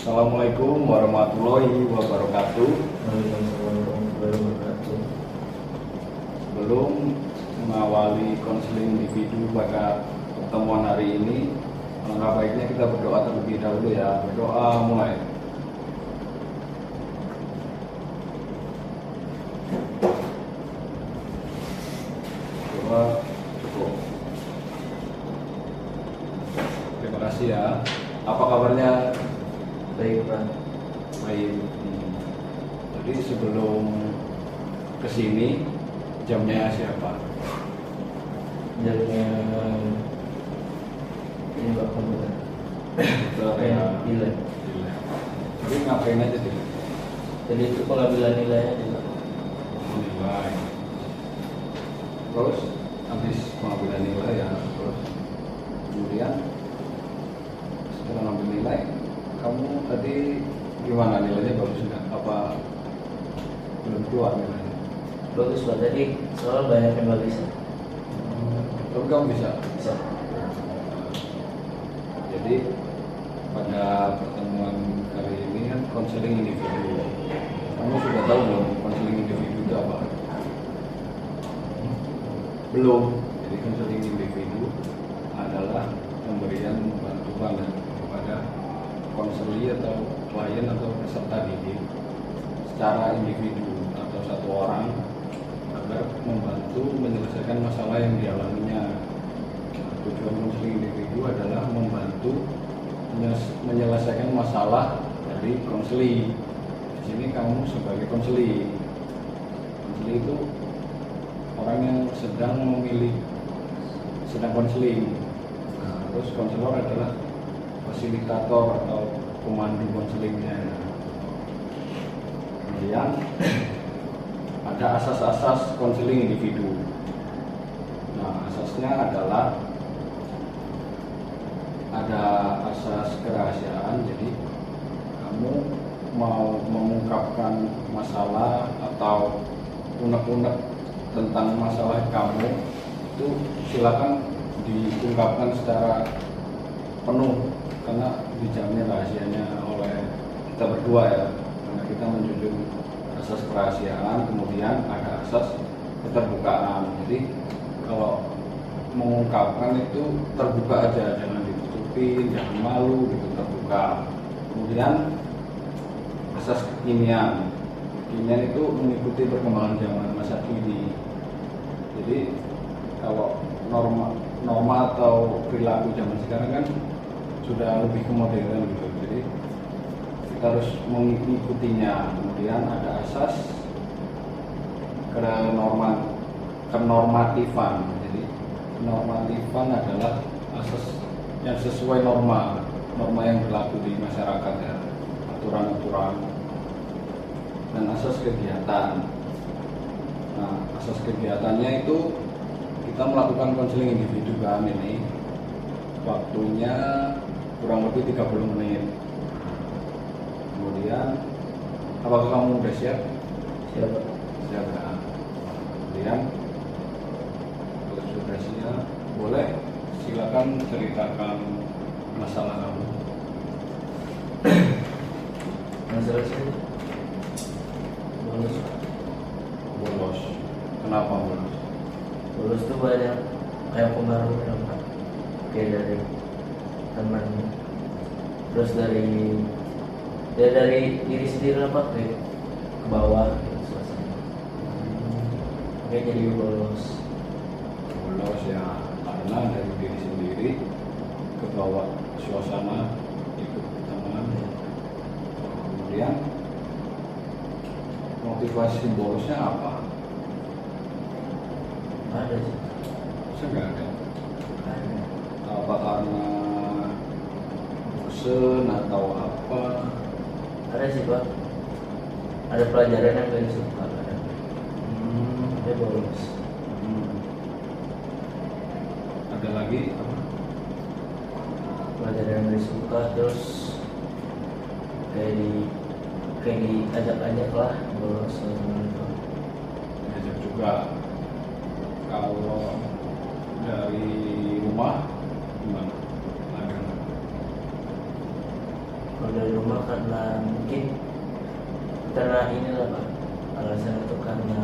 Assalamualaikum warahmatullahi wabarakatuh. Sebelum mengawali konseling individu pada pertemuan hari ini, alangkah baiknya kita berdoa terlebih dahulu ya. Berdoa mulai. Doa cukup. Terima kasih ya. Apa kabarnya? Baik Pak. Baik. Jadi sebelum kesini jamnya siapa? Jamnya ini Pak komputer. Ya. Nilai. Jadi ngapain aja sih? Jadi itu pengambilan nilainya juga. Nilai. Terus habis pengambilan nilai ya, terus kemudian setelah ngambil nilai, kamu tadi gimana, nilainya bagus nggak? Apa belum keluar nilainya? Bagus Pak. Tadi soal banyak yang bagus. Tapi kamu bisa. Bisa. Jadi pada pertemuan kali ini kan konseling individu. Kamu sudah tahu belum konseling individu itu apa? Belum. Jadi konseling individu adalah pemberian bantuan kepada konseli atau klien atau peserta didik secara individu atau satu orang agar membantu menyelesaikan masalah yang dialaminya. Tujuan konseling individu adalah membantu menyelesaikan masalah dari konseli. Di sini kamu sebagai konseli. Konseli itu orang yang sedang konseling. Nah, terus konselor adalah fasilitator atau pemandu konselingnya. Kemudian ada asas-asas konseling individu. Nah, asasnya adalah ada asas kerahasiaan. Jadi kamu mau mengungkapkan masalah atau unek-unek tentang masalah kamu itu silakan diungkapkan secara penuh karena dijamin rahasianya oleh kita berdua ya, karena kita menjunjung asas kerahasiaan. Kemudian ada asas keterbukaan. Jadi kalau mengungkapkan itu terbuka aja, jangan ditutupin, jangan malu gitu, terbuka. Kemudian asas kekinian. Kekinian itu mengikuti perkembangan zaman masa kini. Jadi kalau norma atau perilaku zaman sekarang kan sudah lebih ke modern gitu. Jadi kita harus mengikutinya. Kemudian ada asas kenormatifan. Jadi kenormatifan adalah asas yang sesuai norma yang berlaku di masyarakat ya, aturan-aturan. Dan asas kegiatan. Nah, asas kegiatannya itu kita melakukan konseling individu kan, ini waktunya kurang lebih 30 menit. Kemudian apakah kamu udah siap? Siapa? Siap kan? Kemudian kalau sudah siap, boleh silakan ceritakan masalah kamu. Masalah sih bolos. Bolos. Kenapa bolos? Bolos tuh banyak kayak pengaruh ya Pak. Kayak dari teman, terus dari diri sendiri lah Pak, kayak ke bawah gitu suasana. Kayak jadi bolos. Bolos ya karena dari diri sendiri ke bawah suasana, ikut teman. Kemudian motivasi bolosnya apa? Ada sih. Saya nggak ada. Ada. Apa karena bosen atau apa? Ada sih Pak. Ada pelajaran yang gak disuka ada. Dia bolos. Ada lagi apa? Pelajaran yang gak disuka, terus kayak diajak-ajak lah bolos teman-teman itu. Diajak juga. Kalau dari rumah gimana? Ada nggak? Kalau dari rumah karena mungkin karena inilah Pak, alasan itu karena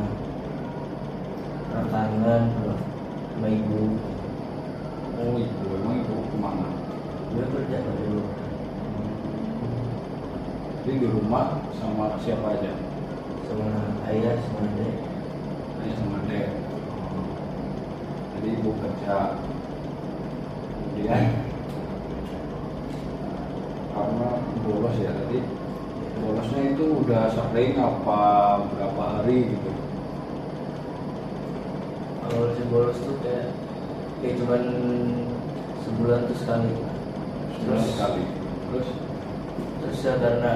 kangen sama ibu. Oh ibu, emang ibu kemana? Gue kerja Pak dulu Jadi di rumah sama siapa aja? sama ayah sama adik. Ayah sama dek. Jadi ibu kerja. Kemudian karena bolos ya tadi, bolosnya itu udah sering apa berapa hari gitu? Kalau si bolos tuh kayak cuman sebulan tuh sekali. Sebulan sekali. Terus ya karena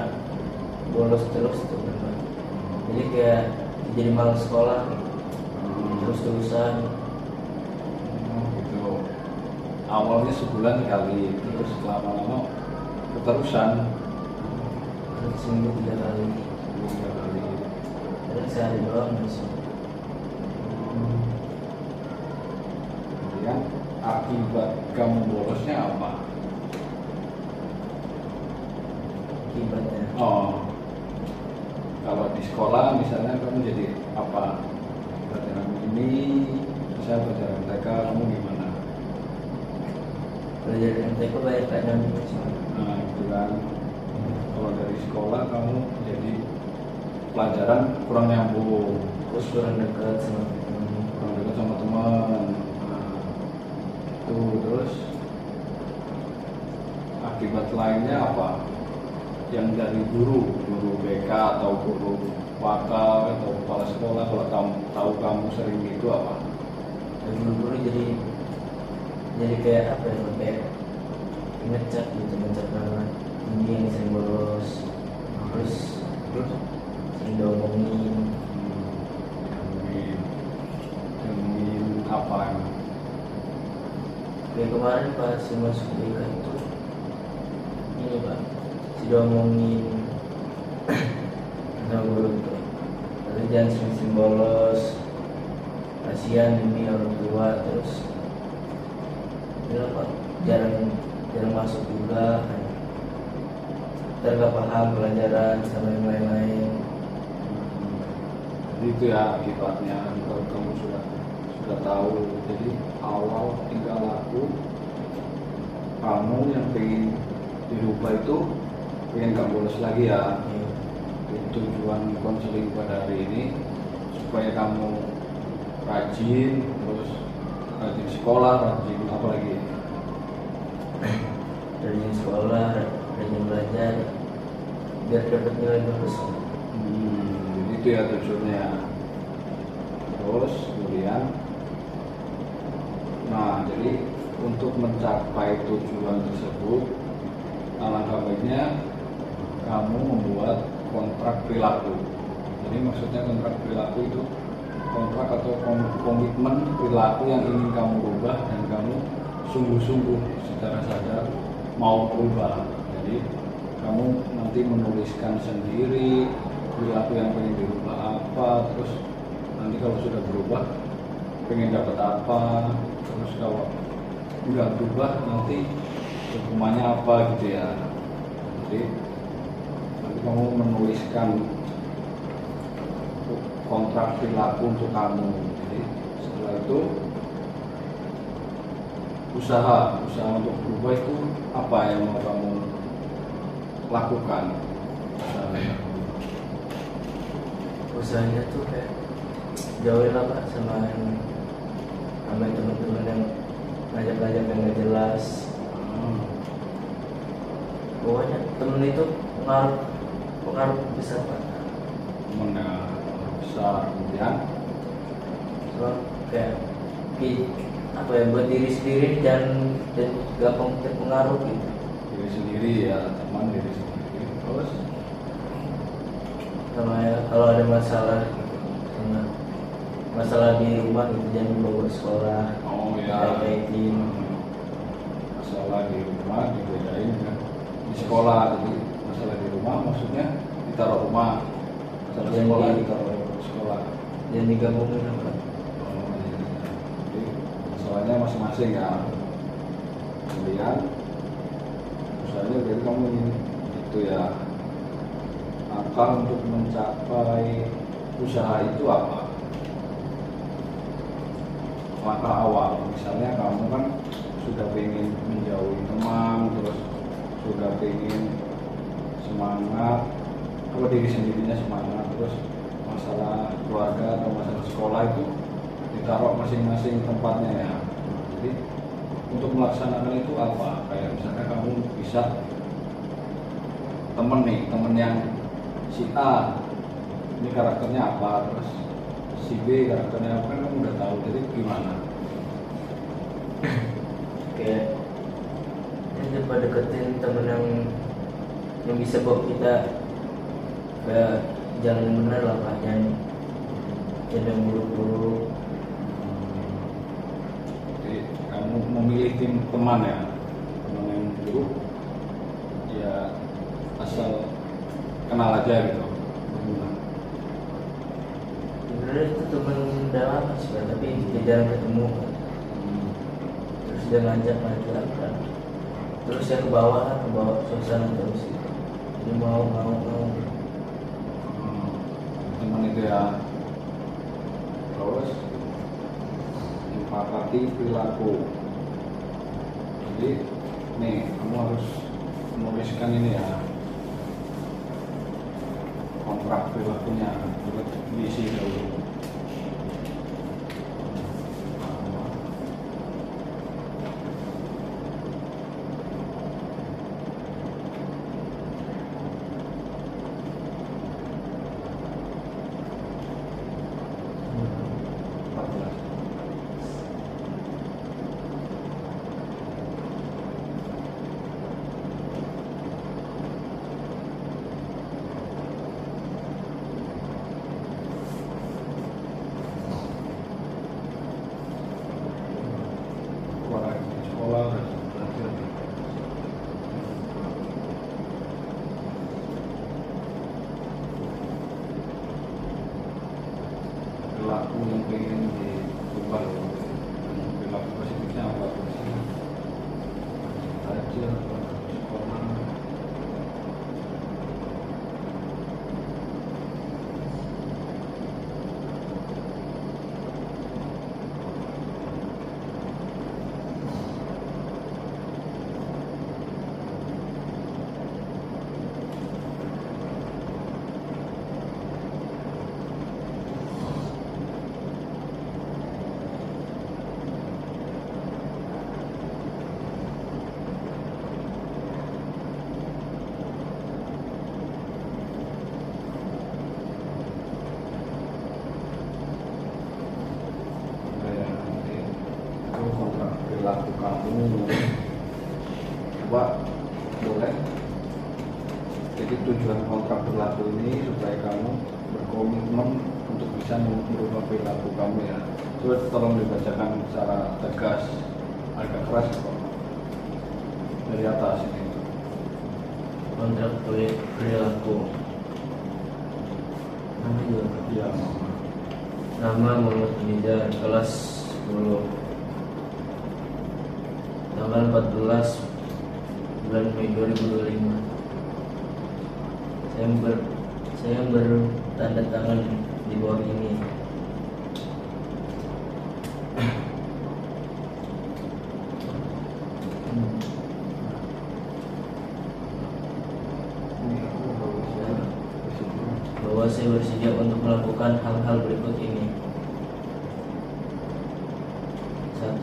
bolos terus tuh kan. Jadi kayak jadi malas sekolah terus-terusan. Gitu. Awalnya sebulan sekali, terus lama-lama keterusan Terus seminggu 3 kali. 3 kali. Terus sehari doang masuk. Kemudian akibat kamu bolosnya apa? Akibatnya Oh, kalau di sekolah misalnya kamu jadi apa? Pelajaran ini, misalnya pelajaran TK kamu gimana? belajar MTK banyak gak nyambung sih. Nah, itu kan. Kalau dari sekolah kamu jadi pelajaran kurang nyambung, Terus kurang dekat sama temen. kurang dekat sama teman. Nah, itu terus akibat lainnya apa? Yang dari guru BK atau guru wakal atau kepala sekolah, kalau kamu tahu kamu sering gitu apa? Dan guru-guru jadi kayak apa ya, kayak ngecap gitu, ngecap nama ini yang sering bolos, terus sering diomongin. Demi apa emang? Kayak kemarin pas si masuk BK itu ini Pak, si diomongin sama guru itu, tapi jangan sering-sering bolos, kasihan ini orang tua. Terus ya Pak, jarang masuk juga kan, ntar gak paham pelajaran sama yang lain-lain. Jadi itu ya akibatnya kalau kamu sudah tahu. Jadi awal tingkah laku kamu yang pengen dirubah itu pengen gak bolos lagi ya. Ya, Tujuan konseling pada hari ini supaya kamu rajin, terus rajin sekolah, rajin apa lagi? dari sekolah, dari belajar, biar dapat nilai bagus. Jadi itu ya tujuannya. Terus kemudian, nah jadi untuk mencapai tujuan tersebut, alangkah baiknya kamu membuat kontrak perilaku. Jadi maksudnya kontrak perilaku itu kontrak atau komitmen perilaku yang ingin kamu rubah dan kamu sungguh-sungguh secara sadar mau berubah. Jadi kamu nanti menuliskan sendiri perilaku yang pengen dirubah apa, terus nanti kalau sudah berubah pengen dapat apa, terus kalau nggak berubah nanti hukumannya apa gitu ya. Jadi nanti kamu menuliskan kontrak perilaku untuk kamu. Jadi setelah itu usaha untuk berubah itu apa yang mau kamu lakukan? Usahanya tuh kayak jauhin lah Pak sama teman-teman yang ngajak-ngajak yang gak jelas. Pokoknya temen itu pengaruh besar Pak. Mendengar besar kemudian Soal kayak apa ya, buat diri sendiri dan gampang terpengaruh gitu. diri sendiri ya, teman diri sendiri. Terus Sama ya, kalau ada masalah gitu, sama masalah di rumah gitu, jangan dibawa ke sekolah. oh ya, Kaitin masalah di rumah dibedain kan di sekolah. Jadi masalah di rumah maksudnya ditaruh rumah, masalah Yang sekolah di- ditaruh sekolah. dan digabungin apa? Oh, iya. Jadi masalahnya masing-masing ya. Kemudian misalnya dari kamu ingin itu ya. Langkah untuk mencapai usaha itu apa? Langkah awal, misalnya kamu kan sudah pengen menjauhi teman, terus sudah pengen semangat, kalau diri sendirinya semangat, terus masalah keluarga atau masalah sekolah itu ditaruh masing-masing tempatnya ya. Jadi untuk melaksanakan itu apa? Kayak misalnya kamu bisa temen yang si A ini karakternya apa, terus si B karakternya apa, kan kamu udah tahu. Jadi gimana? Kayak coba deketin temen yang bisa bawa kita ke jalan yang benar lah Pak, jangan yang buruk-buruk. Jadi kamu memilih tim teman ya, teman yang buruk ya asal kenal aja gitu. Sebenarnya itu temen udah lama sih Pak, tapi dia jarang ketemu. Terus dia ngajak kan, terus saya ke bawah suasana terus gitu. Jadi mau Teman itu ya. Terus menyepakati perilaku. Jadi nih kamu harus menuliskan ini ya, kontrak perilakunya, coba diisi dulu. Sekolah belajar. Perilaku yang pengen diubah, perilaku positifnya apa sih? Belajar, sekolah. Kontrak perilaku kamu, coba boleh. Jadi tujuan kontrak perilaku ini supaya kamu berkomitmen untuk bisa merubah perilaku kamu ya. Coba tolong dibacakan secara tegas, agak keras kok, dari atas ini. kontrak perilaku. Nama juga. Iya. Nama Muhammad Nizar, kelas 10. Tanggal 14 bulan Mei 2025. Saya bertanda tangan di bawah ini. Bahwa saya bersedia untuk melakukan hal-hal berikut ini. 1.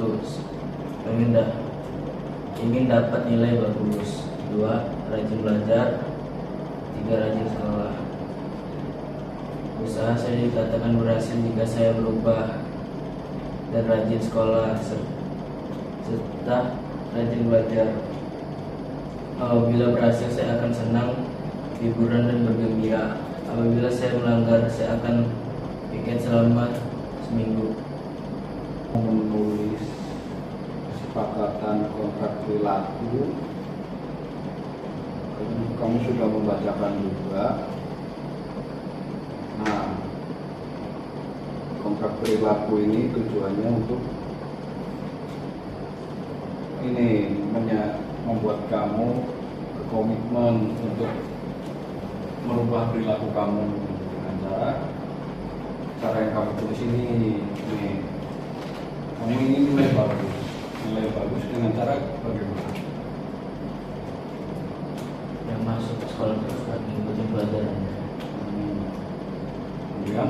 Ingin dapat nilai bagus. 2. Rajin belajar. 3. Rajin sekolah. Usaha saya dikatakan berhasil jika saya berubah dan rajin sekolah serta rajin belajar. Apabila berhasil, saya akan senang, hiburan dan bergembira. Apabila saya melanggar, saya akan piket selama seminggu. Menulis kesepakatan kontrak perilaku, kamu sudah membacakan juga. Nah, kontrak perilaku ini tujuannya untuk ini membuat kamu berkomitmen untuk merubah perilaku kamu dengan cara yang kamu tulis ini nih. Kamu ingin nilai bagus dengan cara bagaimana? Yang masuk ke sekolah terus kan ngikutin pelajarannya. Kemudian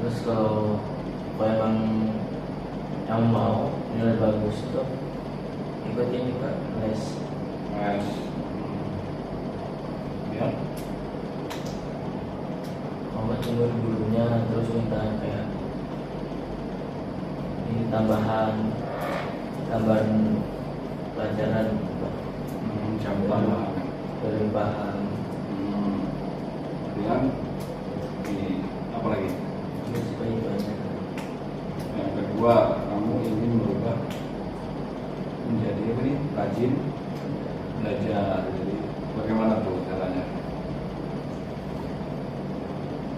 Terus kalau emang yang mau nilai bagus itu ikutin juga les. Kemudian Mau tunggu gurunya terus minta kayak ini tambahan pelajaran jam tambahan. dari paham. Kemudian apa lagi? Terus supaya banyak. Yang kedua, kamu ingin merubah menjadi apa nih? Rajin belajar. Jadi bagaimana tuh caranya?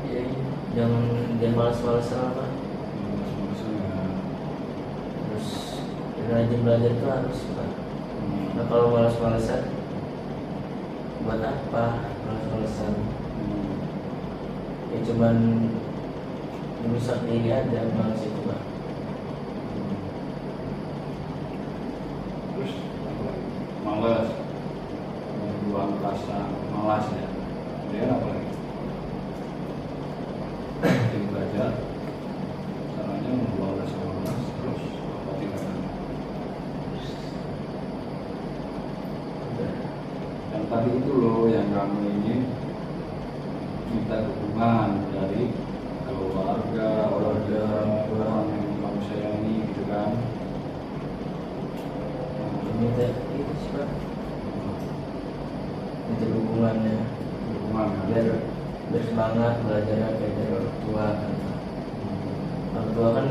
Jadi jangan malas-malasan apa. Maksudnya, Terus rajin belajar itu harus Pak. Nah kalau malas-malasan buat apa malas-malasan? Ya cuman merusak diri aja malas itu Pak. Terus apa lagi? Malas, membuang rasa malas ya. Kemudian apa lagi? Rajin belajar, caranya membuang rasa malas. Terus apa tindakannya? Yang tadi itu loh yang kamu ingin minta dukungan dari keluarga, orang yang kamu sayangi gitu kan. Minta itu sih Pak. Minta dukungannya Dukungan kan? biar semangat belajarnya kayak dari orang tua kan. Orang tua kan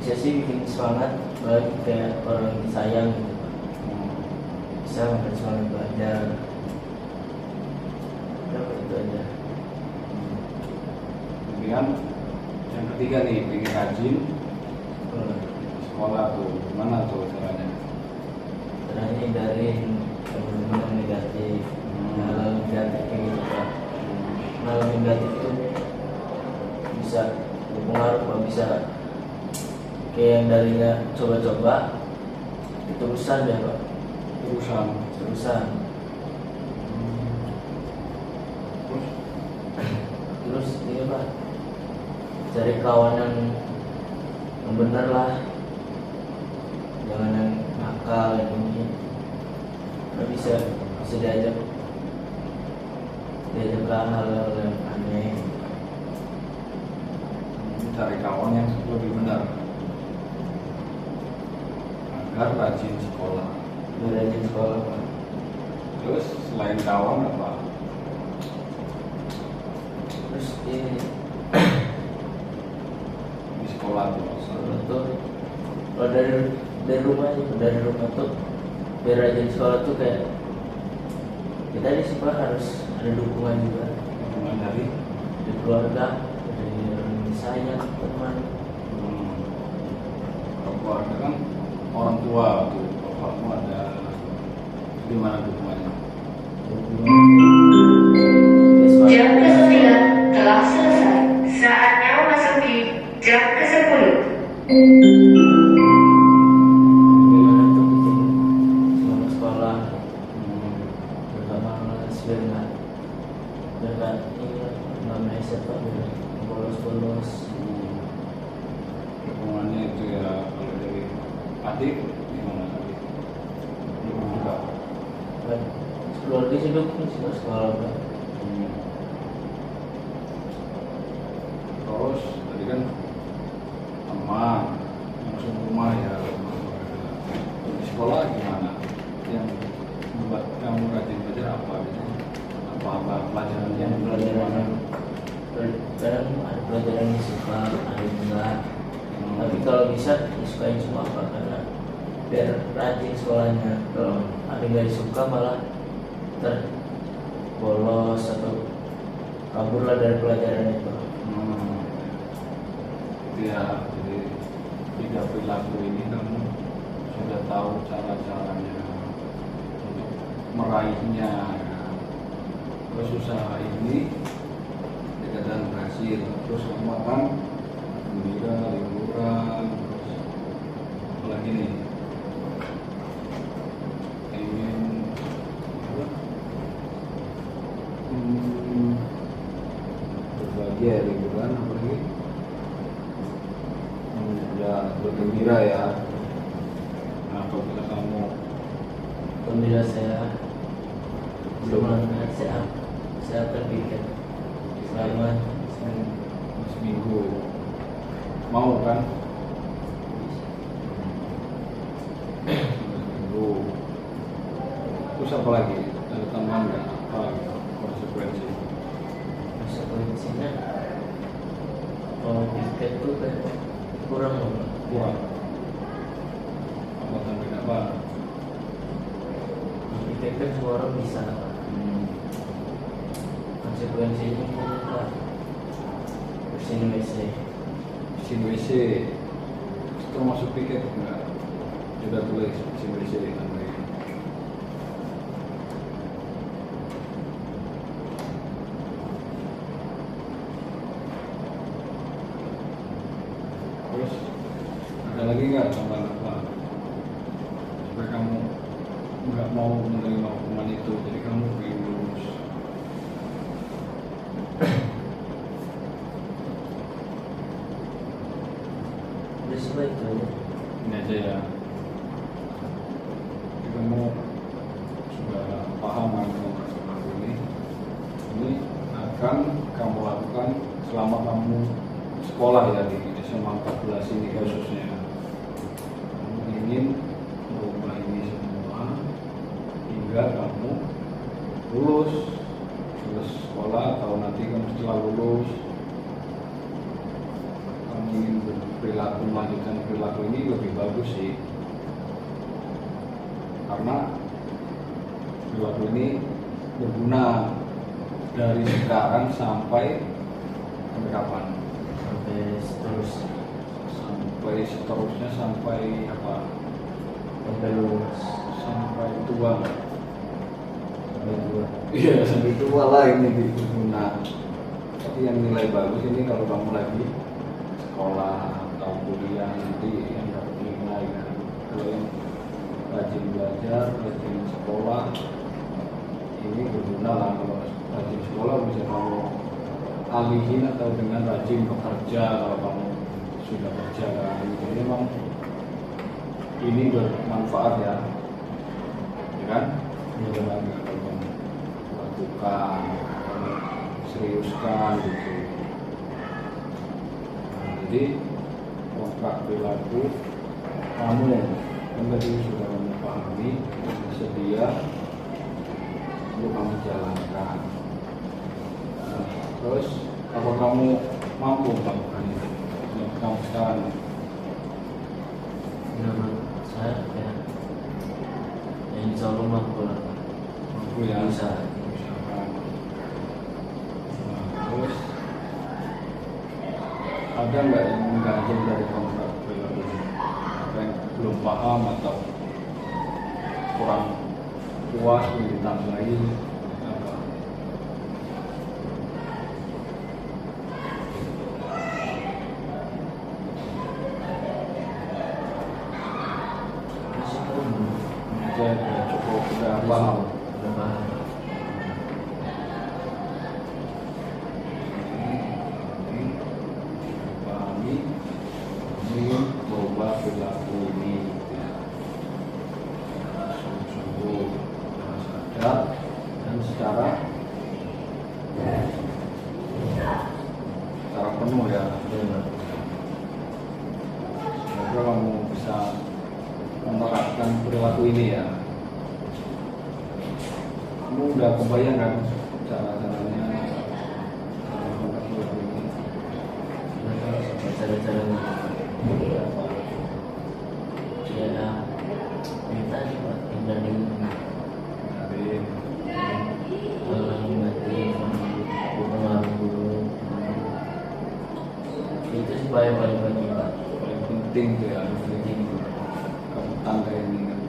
bisa sih bikin semangat apalagi kayak orang yang disayang gitu Pak. Bisa memberi semangat belajar. Udah itu aja. Kemudian yang ketiga nih, ingin rajin sekolah tuh, gimana tuh caranya? Caranya hindarin teman-teman negatif. Hal negatif kayak gitu Pak. Hal negatif itu bisa berpengaruh Pak, bisa kayak yang darinya coba-coba terusan ya Pak. Terusan. Terus ini Pak, cari kawan yang benar lah, jangan yang nakal yang ini. Nah, bisa diajak ke hal-hal yang aneh. Cari kawan yang lebih benar agar rajin sekolah. Belajar sekolah Pak. Terus selain kawan apa? Terus ini Di sekolah tuh sekolah tuh kalau dari rumah tuh biar rajin sekolah tuh kayak kita di sekolah harus ada dukungan juga dukungan dari keluarga, dari orang yang sayang, teman. Kalau keluarga kan orang tua tuh, bapakmu ada gimana dukungannya? Jam ke-9 telah selesai. Saatnya memasuki jam ke-10. Bagaimana tuh bikin semangat sekolah, terutama biar nggak nggak meleset Pak, biar bolos. Dukungannya itu ya kalau dari adik gimana adik? Dukung juga. Kan keluarga sih dukung sih Pak, sekolah Pak. Terus tadi kan teman langsung rumah ya. Di sekolah gimana? Yang membuat kamu rajin belajar apa gitu? Apa pelajaran yang Pelajaran kadang ada pelajaran yang suka, ada yang enggak. Tapi kalau bisa disukain semua Pak, karena biar rajin sekolahnya. Kalau ada yang nggak disuka malah bolos atau kabur lah dari pelajaran itu. Ya, jadi 3 perilaku ini kamu sudah tahu cara-caranya untuk meraihnya. Terus usaha ini dikatakan berhasil, terus kamu akan gembira, liburan, terus apalagi nih ingin apa? Berbahagia liburan apalagi ya bergembira ya. Nah, apabila kamu Alhamdulillah saya akan pikir selama seminggu mau kan seminggu. Terus apa lagi, ada tambahan nggak apa gitu, konsekuensi? konsekuensinya kalau tiket tuh kayak kurang loh. Kurang apa sampai apa? Tiket kan semua orang bisa. Konsekuensinya kan bersihin WC. Mesin WC termasuk piket enggak? Sudah tulis mesin WC namanya. Terus ada lagi nggak tambahan apa supaya kamu nggak mau menerima hukuman itu, jadi kamu ingin lulus? Udah semua itu aja. Ini aja ya. Jadi kamu sudah paham kan kontrak ini akan kamu lakukan selama kamu sekolah ya di SMA 14 ini khususnya. Kamu ingin merubah ini semua hingga kamu lulus sekolah, atau nanti kamu setelah lulus kamu ingin berperilaku, melanjutkan perilaku ini lebih bagus sih, karena perilaku ini berguna dari sekarang sampai kapan? Sampai seterusnya, sampai apa? Sampai lulus. Sampai tua. Sampai tua. Iya, sampai tua lah ini berguna. Tapi yang nilai bagus ini kalau kamu lagi sekolah atau kuliah nanti yang dapat nilai kan. Kalau yang rajin belajar, rajin sekolah, ini berguna lah. Kalau rajin sekolah bisa kamu alihin atau dengan rajin bekerja kalau kamu sudah kerja kan. Jadi memang ini bermanfaat ya kan? Kalau kamu lakukan, kamu seriuskan gitu. Nah, jadi kontrak perilaku kamu yang tadi sudah memahami, sedia untuk kamu jalankan. Nah, terus apa kamu mampu melakukan itu? Kamu sekarang Menurut saya ya, insya Allah mampu lah. mampu ya? Bisa. Usahakan. Nah, terus ada nggak yang mengganjal dari kontrak perilaku ini? Apa yang belum paham atau kurang puas ingin ditambahin apa? Meskipun Sudah cukup, sudah paham. udah paham. Pahami ingin berubah perilaku ini ya. Sungguh-sungguh sadar dan secara penuh ya. Benar. Semoga kamu bisa menerapkan perilaku ini ya. Kamu udah kebayang kan cara-caranya menerapkan perilaku ini? Cara-caranya ya minta nih Pak hindarin Dari mati pengaruh dulu itu sih paling Pak. paling penting tuh ya, harus penting kamu tanda ini kan.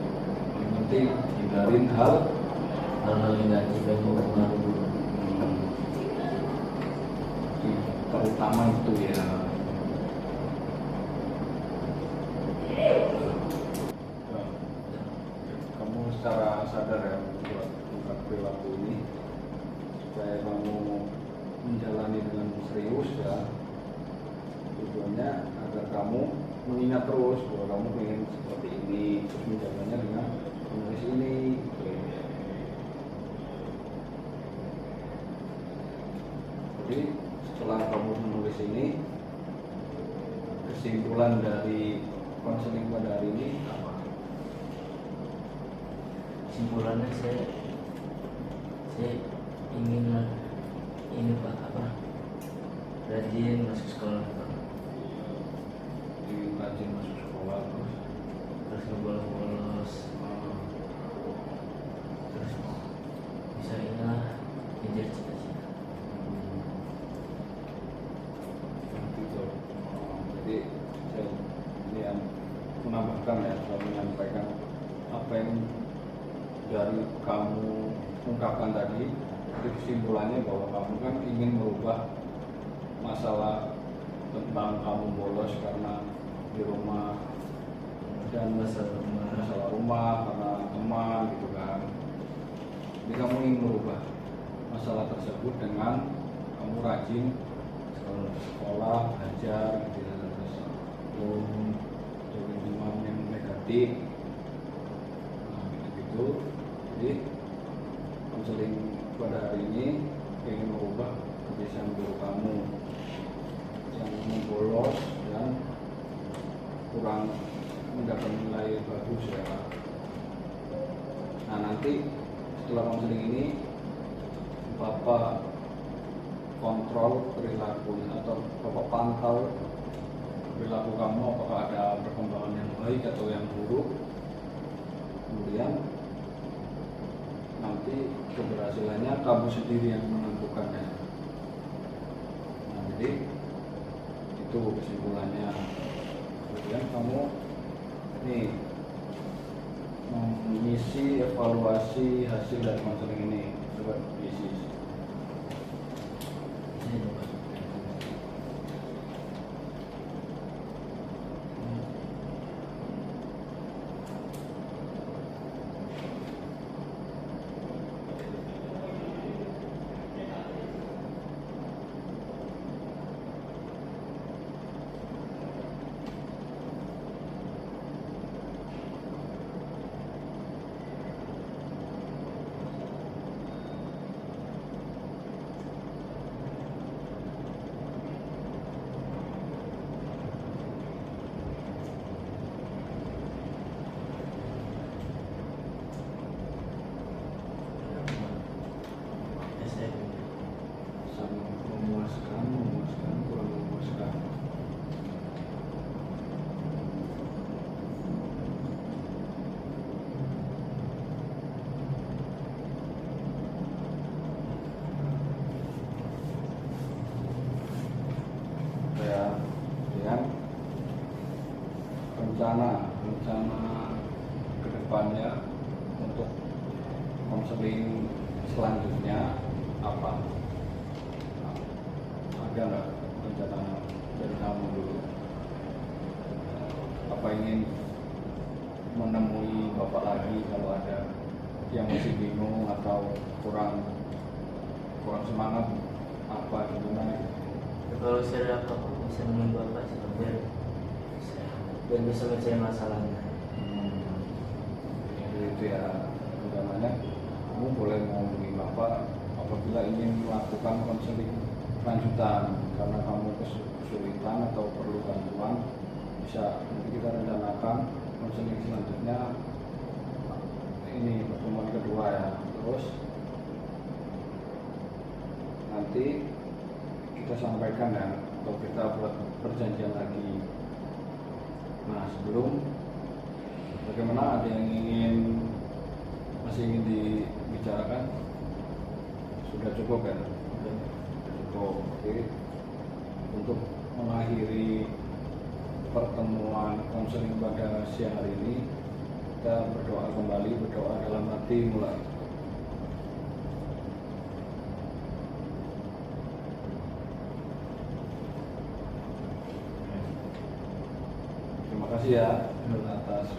Paling penting hindarin hal kayak aku baru dulu. Terutama itu ya. Kamu secara sadar ya buat perilaku ini supaya kamu menjalani dengan serius ya. Tujuannya agar kamu mengingat terus bahwa kamu ingin seperti ini, terus menjaganya dengan menulis ini. Jadi setelah kamu menulis ini, kesimpulan dari konseling pada hari ini apa? Kesimpulannya saya ingin ini Pak, rajin masuk sekolah Pak. Rajin masuk sekolah Terus ngebolos-bolos, terus bisa inilah kejar cita-cita. Gitu. Jadi saya ini yang menambahkan ya, saya menyampaikan apa yang dari kamu ungkapkan tadi. Itu kesimpulannya bahwa kamu kan ingin merubah masalah tentang kamu bolos karena di rumah dan masalah rumah karena teman gitu kan. Jadi kamu ingin merubah masalah tersebut dengan kamu rajin sekolah, belajar gitu ya, terus jauhin teman yang negatif. Nah, gitu. Jadi konseling pada hari ini ingin merubah kebiasaan buruk kamu yang membolos dan kurang mendapat nilai bagus ya. Nah nanti setelah konseling ini Bapak kontrol perilaku atau Bapak pantau perilaku kamu apakah ada perkembangan yang baik atau yang buruk. Kemudian nanti keberhasilannya kamu sendiri yang menentukannya. Nah jadi itu kesimpulannya. Kemudian kamu nih mengisi evaluasi hasil dari konseling ini. Coba isi. Memuaskan, kurang memuaskan. Ya, dengan rencana kedepannya untuk konseling selanjutnya apa? Ada nggak rencana dari kamu dulu? Apa ingin menemui Bapak lagi kalau ada yang masih bingung atau kurang semangat apa gimana? Kalau saya dapat bisa nemuin Bapak biar bisa mencari masalahnya. Jadi itu ya rencananya kamu boleh menghubungi Bapak apabila ingin melakukan konseling lanjutan karena kamu kesulitan atau perlu bantuan, bisa nanti kita rencanakan konseling selanjutnya ini pertemuan kedua ya. Terus nanti kita sampaikan ya atau kita buat perjanjian lagi. Nah sebelum bagaimana, ada yang masih ingin dibicarakan? Sudah cukup ya? Oke, untuk mengakhiri pertemuan konseling pada siang hari ini, kita berdoa kembali, berdoa dalam hati mulai. Makasih ya atas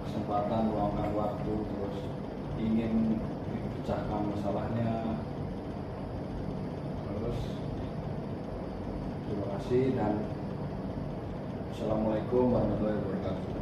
kesempatan meluangkan waktu terus ingin dipecahkan masalahnya. Terus terima kasih dan Assalamualaikum warahmatullahi wabarakatuh.